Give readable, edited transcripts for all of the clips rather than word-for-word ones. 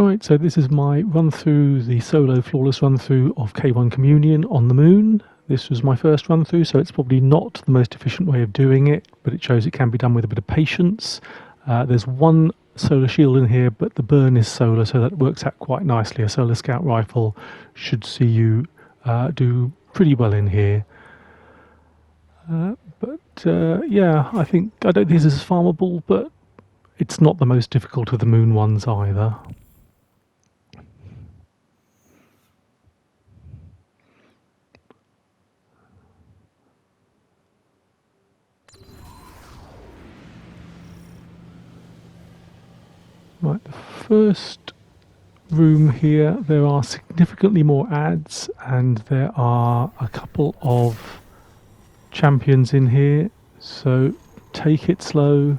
Right, so this is my run through, the solo flawless run through of K1 Communion on the moon. This was my first run through, so it's probably not the most efficient way of doing it, but it shows it can be done with a bit of patience. There's one solar shield in here, but the burn is solar, so that works out quite nicely. A solar scout rifle should see you do pretty well in here. Yeah, I don't think this is farmable, but it's not the most difficult of the moon ones either. Right, the first room here, there are significantly more ads, and there are a couple of champions in here, so take it slow,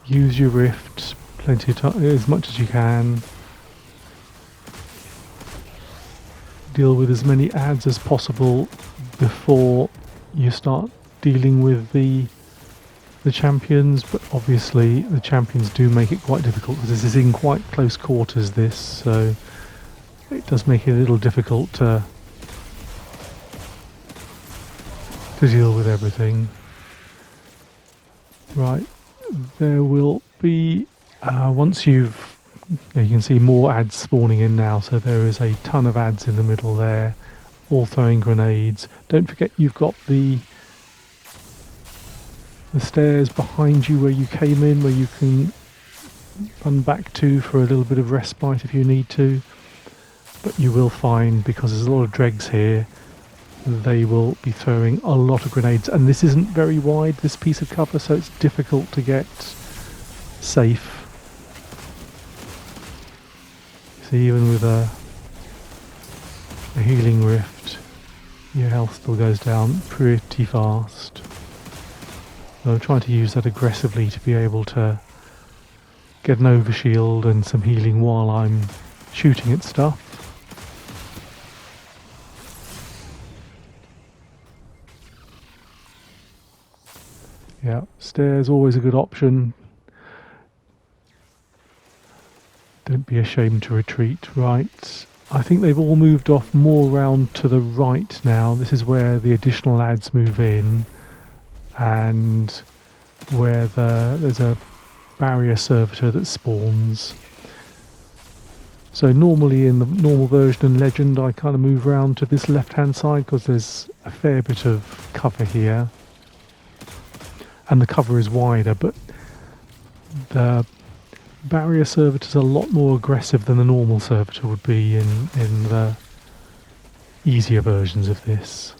use your rift plenty of time, as much as you can. Deal with as many ads as possible before you start dealing with the champions, but obviously the champions do make it quite difficult because this is in quite close quarters, so it does make it a little difficult to deal with everything. Right, there will be once you can see more ads spawning in now, so there is a ton of ads in the middle there, all throwing grenades. Don't forget you've got the stairs behind you where you came in, where you can run back to for a little bit of respite if you need to. But you will find, because there's a lot of dregs here, they will be throwing a lot of grenades, and this isn't very wide, this piece of cover, so it's difficult to get safe. See, even with a healing rift, your health still goes down pretty fast. So I'm trying to use that aggressively to be able to get an overshield and some healing while I'm shooting at stuff. Yeah, stairs always a good option. Don't be ashamed to retreat. Right, I think they've all moved off more round to the right now. This is where the additional ads move in, and where there's a barrier servitor that spawns. So normally in the normal version and legend I kind of move around to this left hand side because there's a fair bit of cover here and the cover is wider, but the barrier servitor is a lot more aggressive than the normal servitor would be in the easier versions of this.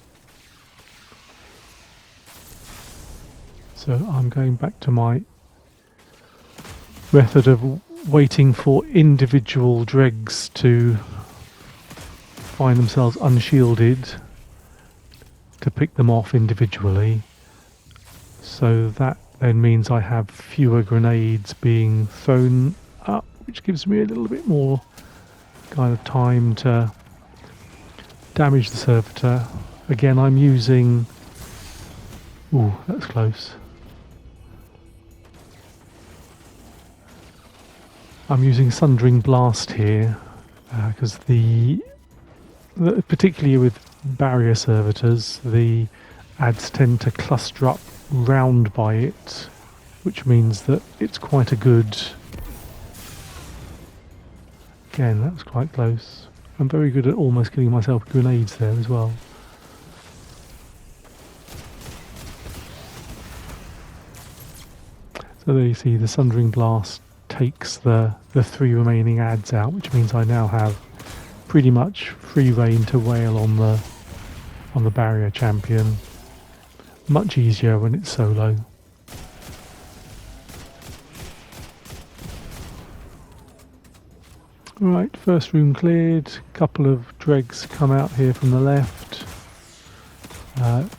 So I'm going back to my method of waiting for individual dregs to find themselves unshielded to pick them off individually. So that then means I have fewer grenades being thrown up, which gives me a little bit more kind of time to damage the servitor. Again, I'm using... Ooh, that's close. I'm using Sundering Blast here because particularly with barrier servitors, the ads tend to cluster up round by it, which means that it's quite a good... Again, that was quite close. I'm very good at almost killing myself with grenades there as well. So there you see the Sundering Blast takes the three remaining ads out, which means I now have pretty much free reign to wail on the barrier champion. Much easier when it's solo. Right, first room cleared. Couple of dregs come out here from the left.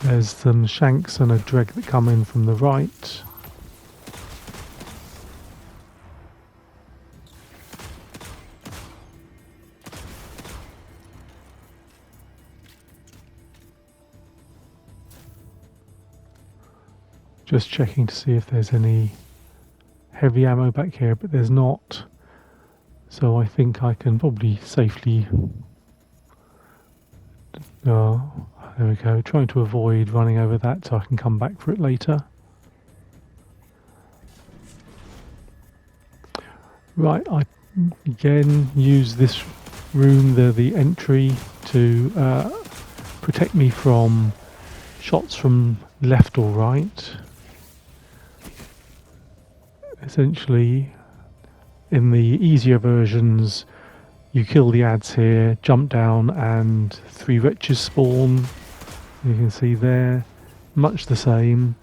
There's some shanks and a dreg that come in from the right. Just checking to see if there's any heavy ammo back here, but there's not. So I think I can probably safely... Oh, there we go. Trying to avoid running over that so I can come back for it later. Right, I again use this room, the entry, to protect me from shots from left or right. Essentially, in the easier versions, you kill the adds here, jump down, and 3 wretches spawn. You can see there, much the same.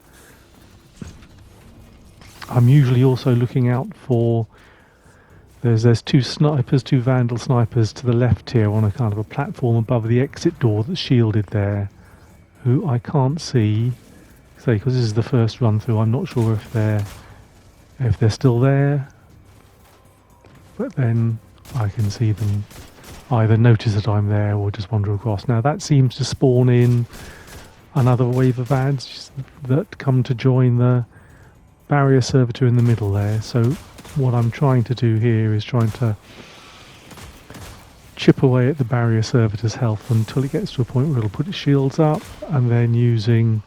I'm usually also looking out for... There's 2 snipers, 2 vandal snipers to the left here on a kind of a platform above the exit door that's shielded there, who I can't see. Say, because this is the first run through, I'm not sure if they're still there. But then I can see them either notice that I'm there or just wander across. Now that seems to spawn in another wave of ads that come to join the barrier servitor in the middle there. So what I'm trying to do here is trying to chip away at the barrier servitor's health until it gets to a point where it'll put its shields up, and then using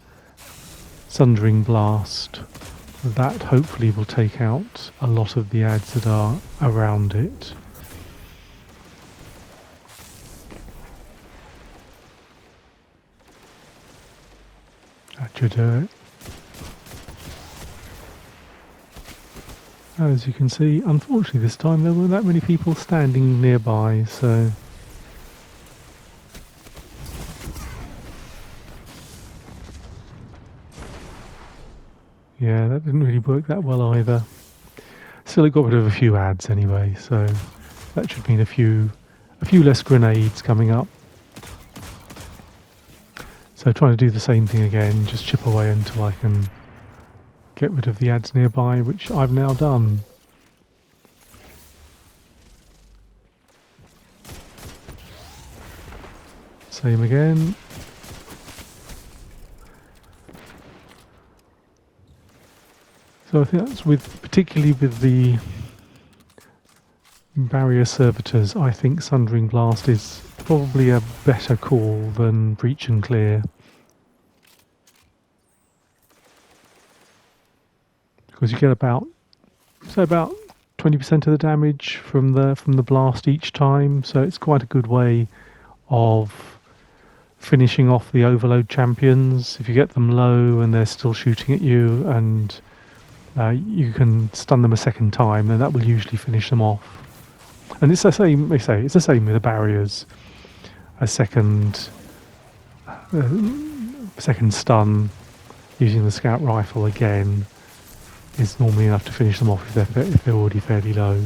Sundering Blast, that hopefully will take out a lot of the ads that are around it. That should do it. As you can see, unfortunately this time there weren't that many people standing nearby, so... Yeah, that didn't really work that well either. Still, it got rid of a few ads anyway, so that should mean a few less grenades coming up. So trying to do the same thing again, just chip away until I can get rid of the ads nearby, which I've now done. Same again. So I think that's particularly with the barrier servitors, I think Sundering Blast is probably a better call than Breach and Clear. Because you get about 20% of the damage from the blast each time, so it's quite a good way of finishing off the overload champions. If you get them low and they're still shooting at you, and you can stun them a second time, then that will usually finish them off. And it's the same. They say it's the same with the barriers. A second stun using the scout rifle again is normally enough to finish them off if they're already fairly low.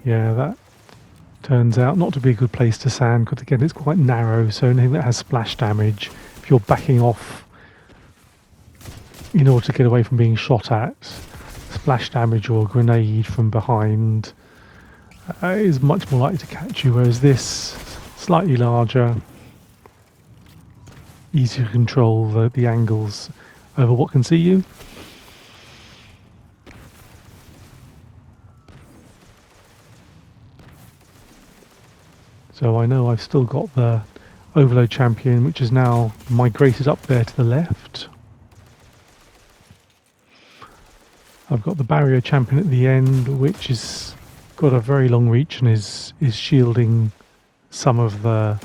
Yeah, that turns out not to be a good place to sand, because again it's quite narrow, so anything that has splash damage, if you're backing off in order to get away from being shot at, splash damage or a grenade from behind is much more likely to catch you, whereas this, slightly larger, easier to control the angles over what can see you. So I know I've still got the overload champion, which is now migrated up there to the left. I've got the barrier champion at the end, which has got a very long reach and is shielding some of the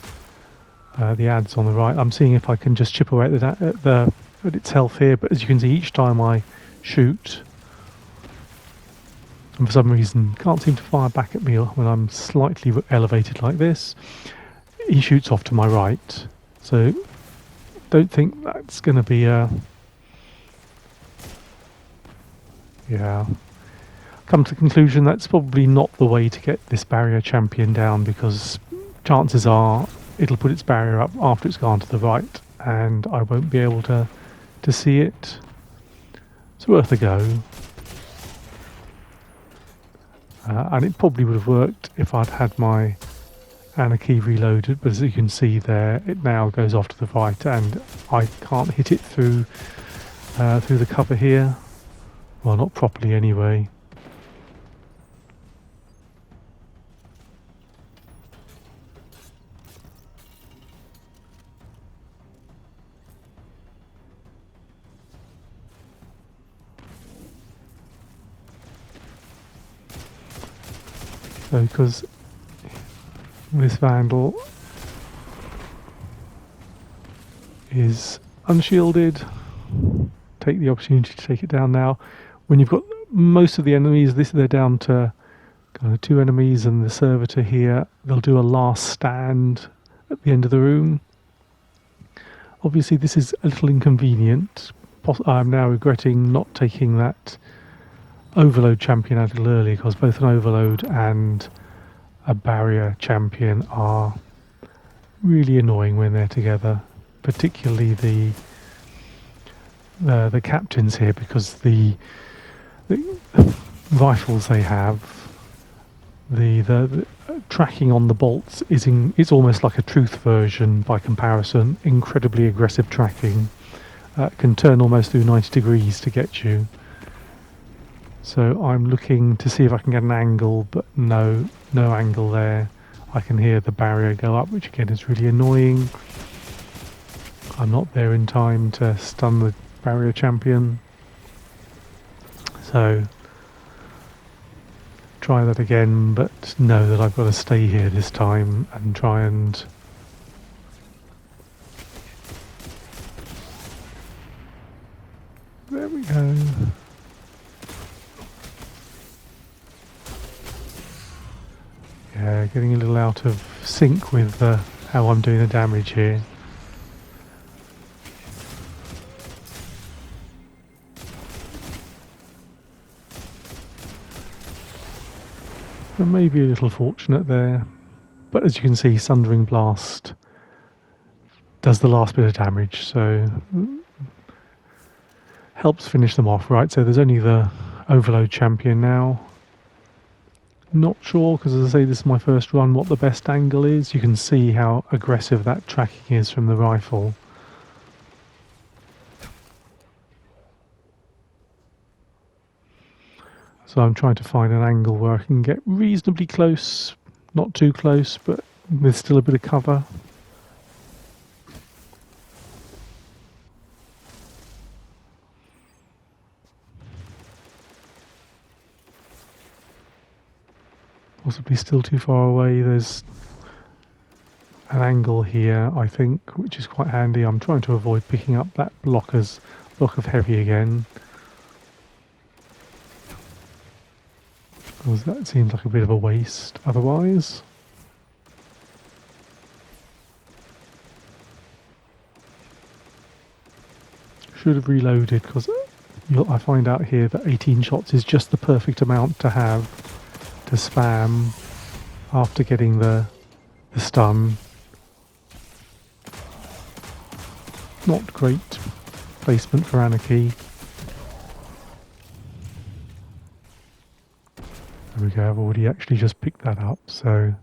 ads on the right. I'm seeing if I can just chip away at its health here, but as you can see, each time I shoot, and for some reason can't seem to fire back at me when I'm slightly elevated like this, he shoots off to my right. So don't think that's going to be a... Yeah. Come to the conclusion that's probably not the way to get this barrier champion down, because chances are it'll put its barrier up after it's gone to the right and I won't be able to see it. It's worth a go. And it probably would have worked if I'd had my Anarchy reloaded, but as you can see there, it now goes off to the right and I can't hit it through the cover here. Well, not properly anyway. So, because this vandal is unshielded, take the opportunity to take it down now. When you've got most of the enemies, they're down to kind of 2 enemies and the servitor here. They'll do a last stand at the end of the room. Obviously this is a little inconvenient. I'm now regretting not taking that overload champion out a little earlier, because both an overload and a barrier champion are really annoying when they're together, particularly the captains here, because the rifles they have, the tracking on the bolts it's almost like a truth version by comparison. Incredibly aggressive tracking, can turn almost through 90 degrees to get you. So I'm looking to see if I can get an angle, but no angle there. I can hear the barrier go up, which again is really annoying. I'm not there in time to stun the barrier champion. So try that again, but know that I've got to stay here this time and try and there we go. Yeah, getting a little out of sync with how I'm doing the damage here. I may be a little fortunate there, but as you can see, Sundering Blast does the last bit of damage, so helps finish them off. Right, so there's only the overload champion now. Not sure, because as I say, this is my first run, what the best angle is. You can see how aggressive that tracking is from the rifle. So I'm trying to find an angle where I can get reasonably close, not too close, but with still a bit of cover. Possibly still too far away. There's an angle here, I think, which is quite handy. I'm trying to avoid picking up that block of heavy again, because that seems like a bit of a waste otherwise. Should have reloaded, because I find out here that 18 shots is just the perfect amount to have to spam after getting the stun. Not great placement for Anarchy. There we go, I've already actually just picked that up, so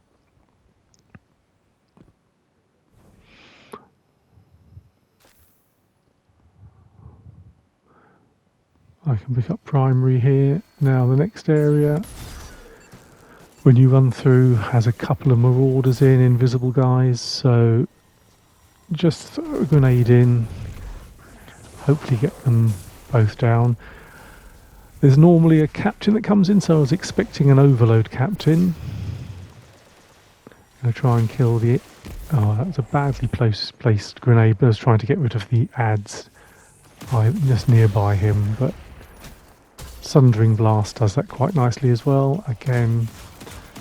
I can pick up primary here. Now the next area, when you run through, has a couple of marauders in, invisible guys, so just throw a grenade in, hopefully get them both down. There's normally a captain that comes in, so I was expecting an overload captain. I'm going to try and kill the... Oh, that was a badly placed grenade, but I was trying to get rid of the ads just nearby him, but Sundering Blast does that quite nicely as well. Again,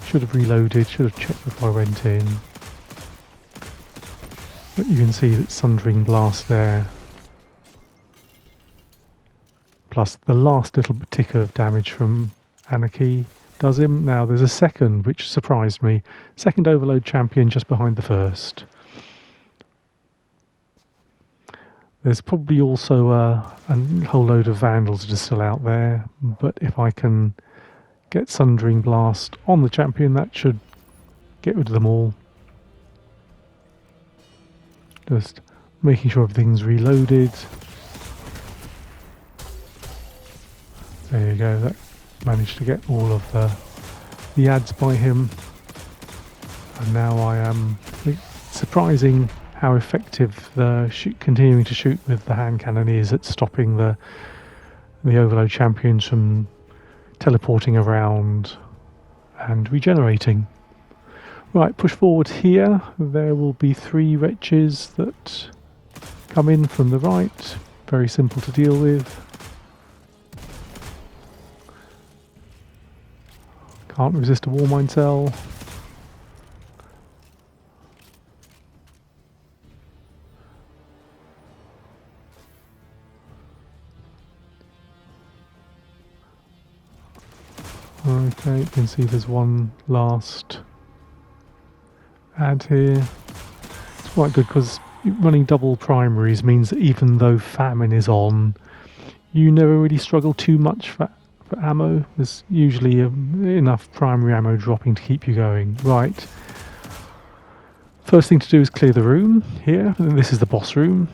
should have reloaded, should have checked before I went in. But you can see that Sundering Blast there, plus the last little tick of damage from Anarchy does him. Now there's a second, which surprised me. Second overload champion just behind the first. There's probably also a whole load of vandals that are still out there, but if I can get Sundering Blast on the champion, that should get rid of them all. Just making sure everything's reloaded. There you go, that managed to get all of the ads by him. And now I am... It's surprising how effective the continuing to shoot with the hand cannon is at stopping the overload champions from teleporting around and regenerating. Right, push forward here. There will be 3 wretches that come in from the right. Very simple to deal with. Can't resist a war mine cell. Okay, you can see there's one last ad here. It's quite good because running double primaries means that even though Famine is on, you never really struggle too much for ammo. There's usually enough primary ammo dropping to keep you going. Right. First thing to do is clear the room here. This is the boss room.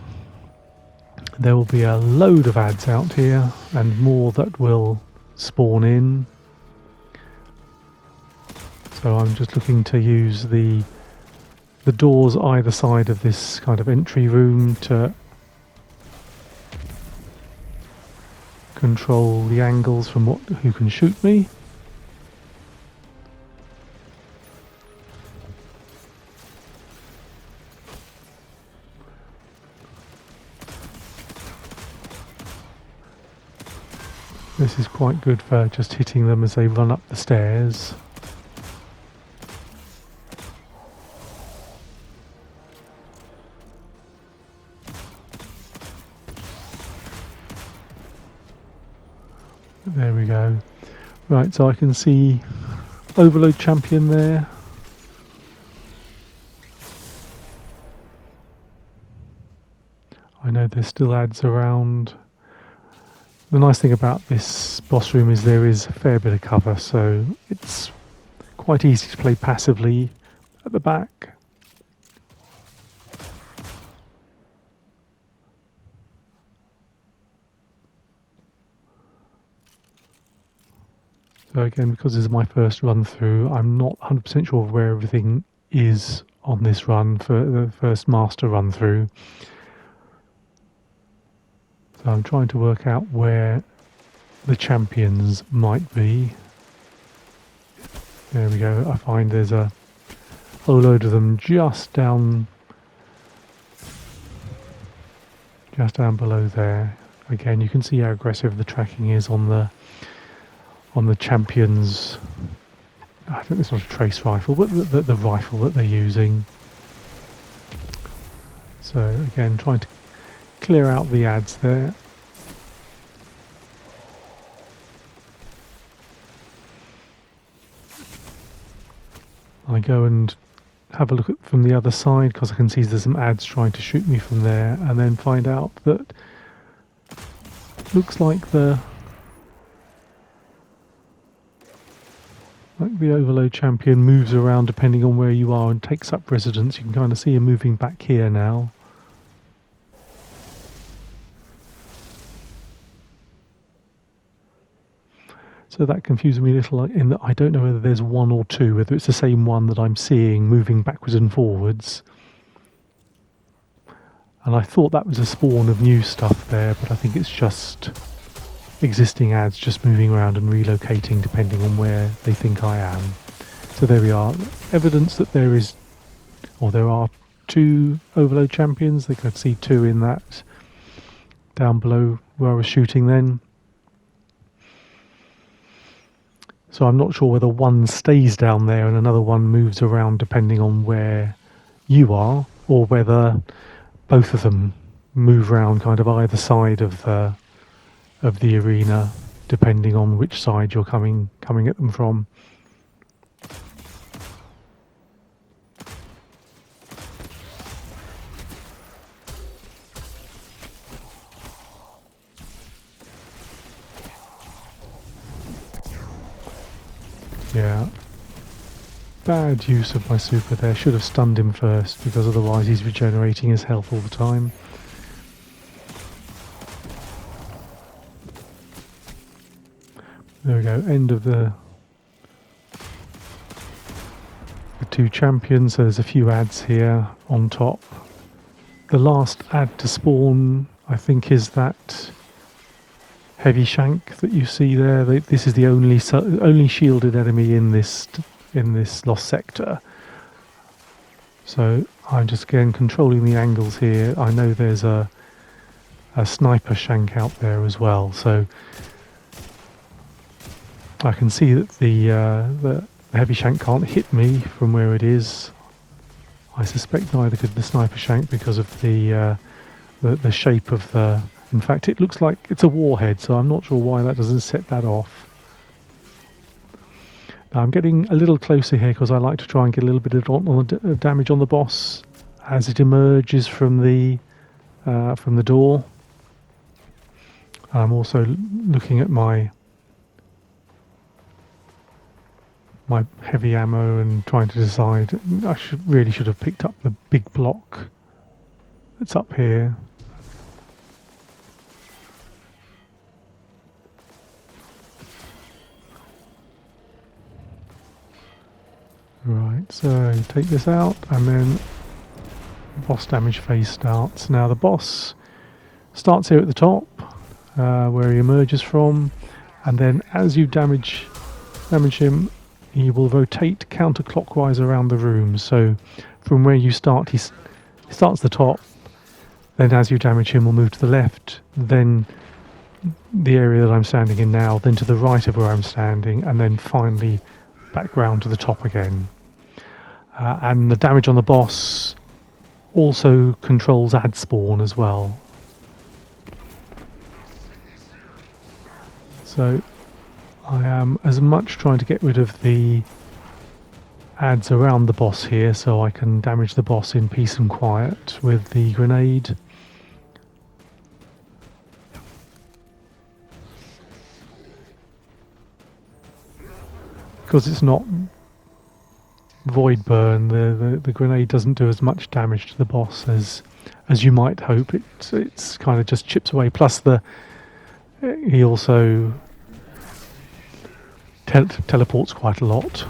There will be a load of ads out here and more that will spawn in. So I'm just looking to use the doors either side of this kind of entry room to control the angles from who can shoot me. This is quite good for just hitting them as they run up the stairs. There we go. Right, so I can see overload champion there. I know there's still ads around. The nice thing about this boss room is there is a fair bit of cover, so it's quite easy to play passively at the back. So again, because this is my first run through, I'm not 100% sure of where everything is on this run for the first master run through. So I'm trying to work out where the champions might be. There we go. I find there's a whole load of them just down below there. Again, you can see how aggressive the tracking is on the champions. I think it's not a trace rifle, but the rifle that they're using. So again, trying to clear out the ads there. I go and have a look at from the other side because I can see there's some ads trying to shoot me from there, and then find out that looks like the overload champion moves around depending on where you are and takes up residence. You can kind of see him moving back here now. So that confuses me a little in that I don't know whether there's one or two, whether it's the same one that I'm seeing moving backwards and forwards. And I thought that was a spawn of new stuff there, but I think it's just existing ads just moving around and relocating depending on where they think I am. So there we are. Evidence that there are 2 overload champions. They could see 2 in that down below where I was shooting then. So I'm not sure whether one stays down there and another one moves around depending on where you are, or whether both of them move around kind of either side of the arena, depending on which side you're coming at them from. Yeah, bad use of my super there. Should have stunned him first, because otherwise he's regenerating his health all the time. There we go, end of the two champions, so there's a few ads here on top. The last ad to spawn, I think, is that heavy shank that you see there. This is the only shielded enemy in this lost sector. So I'm just again controlling the angles here. I know there's a sniper shank out there as well, so I can see that the heavy shank can't hit me from where it is. I suspect neither could the sniper shank because of the shape of the... In fact, it looks like it's a warhead, so I'm not sure why that doesn't set that off. Now I'm getting a little closer here because I like to try and get a little bit of damage on the boss as it emerges from the door. I'm also looking at my heavy ammo and trying to decide. I really should have picked up the big block that's up here. Right, so take this out and then boss damage phase starts. Now the boss starts here at the top where he emerges from, and then as you damage him, he will rotate counterclockwise around the room. So from where you start, he starts the top, then as you damage him, will move to the left, then the area that I'm standing in now, then to the right of where I'm standing, and then finally back round to the top again. And the damage on the boss also controls ad spawn as well. So I am as much trying to get rid of the ads around the boss here so I can damage the boss in peace and quiet with the grenade. Because it's not void burn, the grenade doesn't do as much damage to the boss as you might hope. It's kind of just chips away. Plus he also teleports quite a lot.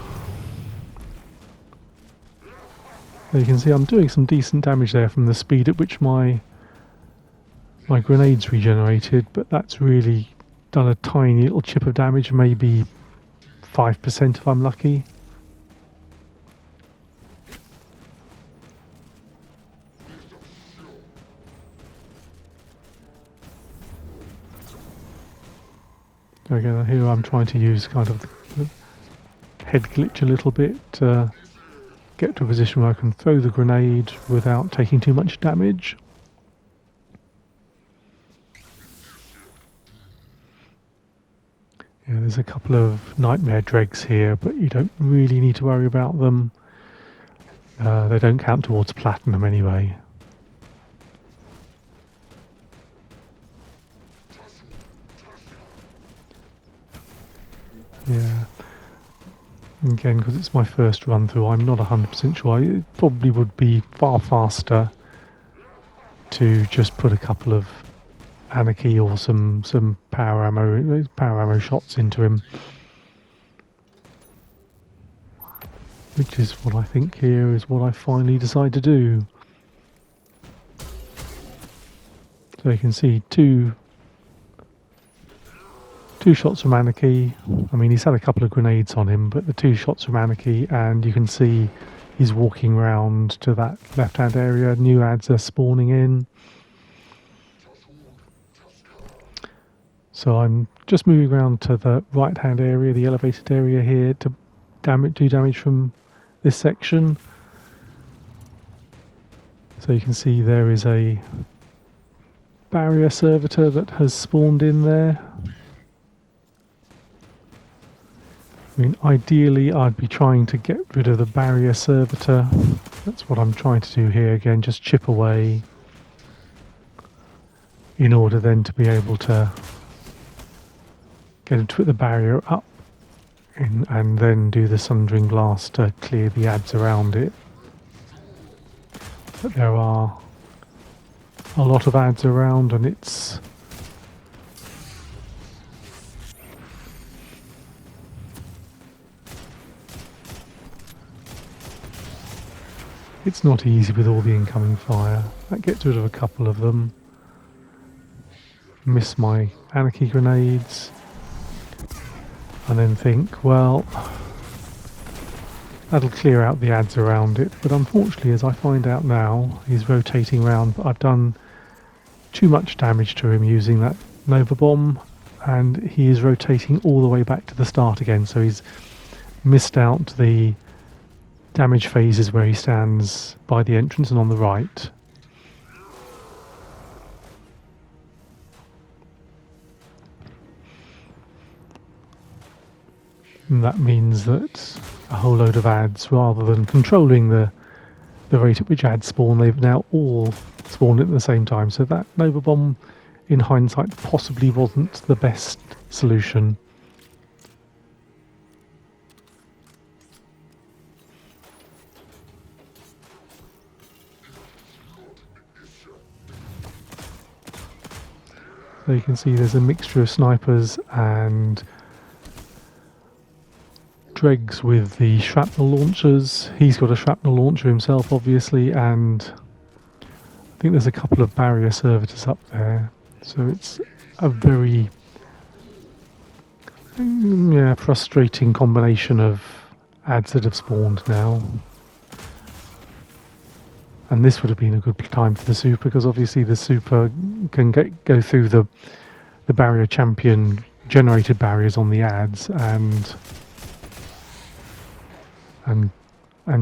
So you can see I'm doing some decent damage there from the speed at which my grenade's regenerated, but that's really done a tiny little chip of damage, maybe 5% if I'm lucky. Again, here I'm trying to use kind of the head glitch a little bit to get to a position where I can throw the grenade without taking too much damage. Yeah, there's a couple of nightmare dregs here, but you don't really need to worry about them. They don't count towards platinum anyway. Yeah. Again, because it's my first run through, I'm not 100% sure. It probably would be far faster to just put a couple of anarchy or some power ammo shots into him, which is what I think here is what I finally decide to do. So you can see two shots from Anarchy. I mean, he's had a couple of grenades on him, but the two shots from Anarchy, and you can see he's walking round to that left-hand area. New ads are spawning in. So I'm just moving around to the right-hand area, the elevated area here, to do damage from this section. So you can see there is a barrier servitor that has spawned in there. I mean, ideally I'd be trying to get rid of the barrier servitor. That's what I'm trying to do here. Again, just chip away in order then to be able to get the barrier up and then do the Sundering Blast to clear the ads around it. But there are a lot of ads around, and it's It's not easy with all the incoming fire. That gets rid of a couple of them. Miss my anarchy grenades. And then think, well, that'll clear out the ads around it. But unfortunately, as I find out now, he's rotating around. But I've done too much damage to him using that Nova Bomb. And he is rotating all the way back to the start again. So he's missed out the damage phases where he stands by the entrance and on the right. And that means that a whole load of ads, rather than controlling the rate at which ads spawn, they've now all spawned at the same time. So that Nova Bomb, in hindsight, possibly wasn't the best solution. So you can see there's a mixture of snipers and dregs with the shrapnel launchers. He's got a shrapnel launcher himself, obviously, and I think there's a couple of barrier servitors up there. So it's a very frustrating combination of ads that have spawned now. And this would have been a good time for the super, because obviously the super can go through the barrier champion generated barriers on the ads and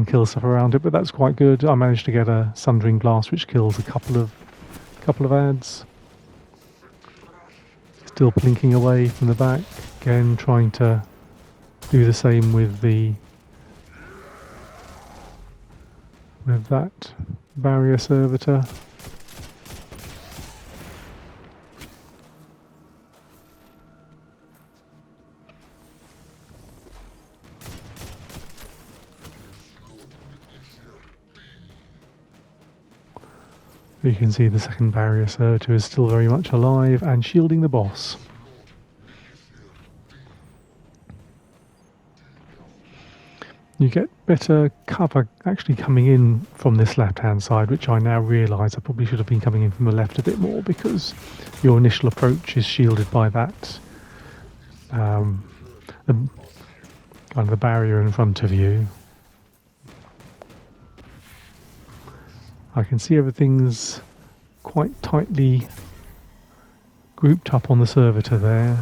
kill stuff around it. But that's quite good. I managed to get a Sundering Blast which kills a couple of ads. Still blinking away from the back, again trying to do the same with that barrier servitor. You can see the second barrier servitor is still very much alive and shielding the boss. You get better cover actually coming in from this left hand side, which I now realise I probably should have been coming in from the left a bit more, because your initial approach is shielded by that the barrier in front of you. I can see everything's quite tightly grouped up on the servitor there.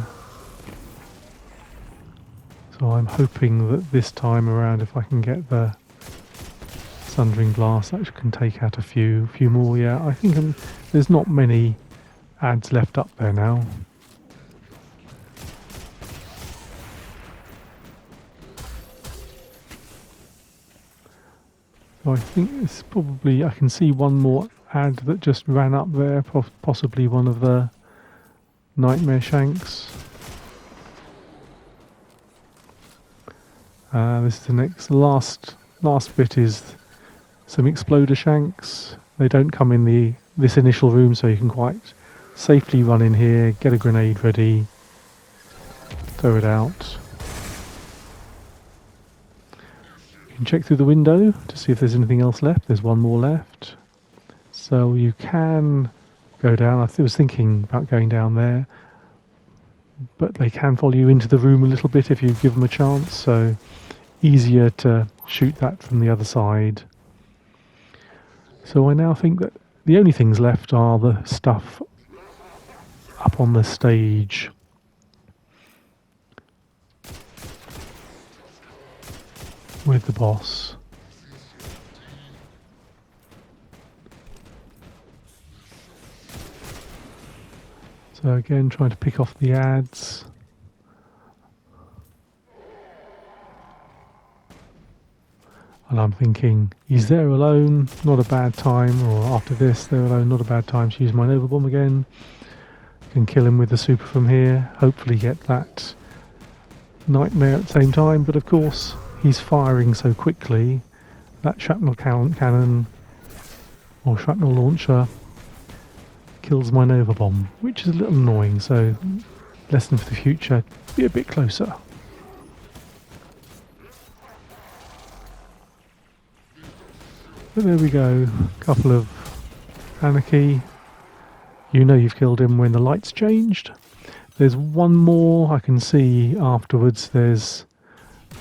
So I'm hoping that this time around, if I can get the Sundering Blast, that can take out a few more. Yeah, I think there's not many ads left up there now. So I think it's probably, I can see one more ad that just ran up there, possibly one of the Nightmare Shanks. This is the last bit is some Exploder Shanks. They don't come in this initial room, so you can quite safely run in here, get a grenade ready, throw it out. You can check through the window to see if there's anything else left. There's one more left. So you can go down. I was thinking about going down there, but they can follow you into the room a little bit if you give them a chance, so easier to shoot that from the other side. So I now think that the only things left are the stuff up on the stage. With the boss. So again, trying to pick off the ads. And I'm thinking, he's there alone, not a bad time, or after this, they're alone, not a bad time to use my Nova Bomb again. Can kill him with the super from here, hopefully get that Nightmare at the same time, but of course, he's firing so quickly, that shrapnel cannon, or shrapnel launcher, kills my Nova Bomb, which is a little annoying, so lesson for the future, be a bit closer. But there we go, couple of anarchy. You know you've killed him when the lights changed. There's one more I can see afterwards. There's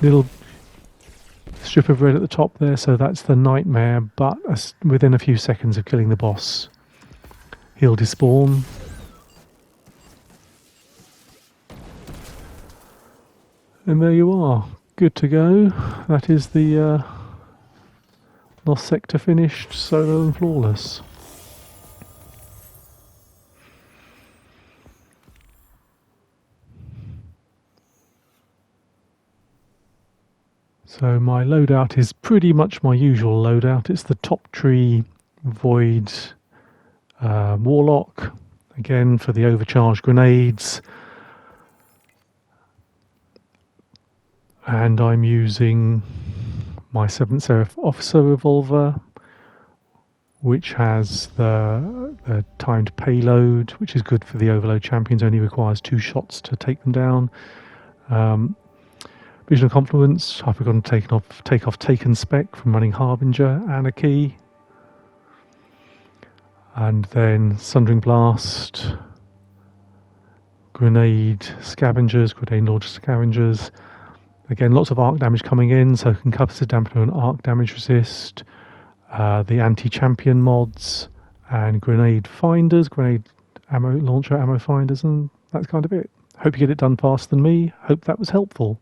a little strip of red at the top there, so that's the nightmare, but within a few seconds of killing the boss, he'll despawn. And there you are, good to go. That is the Lost Sector finished, solo and flawless. So my loadout is pretty much my usual loadout. It's the top tree void warlock, again for the overcharged grenades. And I'm using my 7th Seraph Officer revolver, which has the timed payload, which is good for the overload champions, only requires 2 shots to take them down. Vision of Confluence, I've forgotten to take off Taken Spec from running Harbinger, Anarchy. And then Sundering Blast, Grenade Scavengers, Grenade Launcher Scavengers. Again, lots of arc damage coming in, so Concussive Dampener and arc damage resist. The anti-champion mods and grenade finders, grenade ammo launcher ammo finders, and that's kind of it. Hope you get it done faster than me. Hope that was helpful.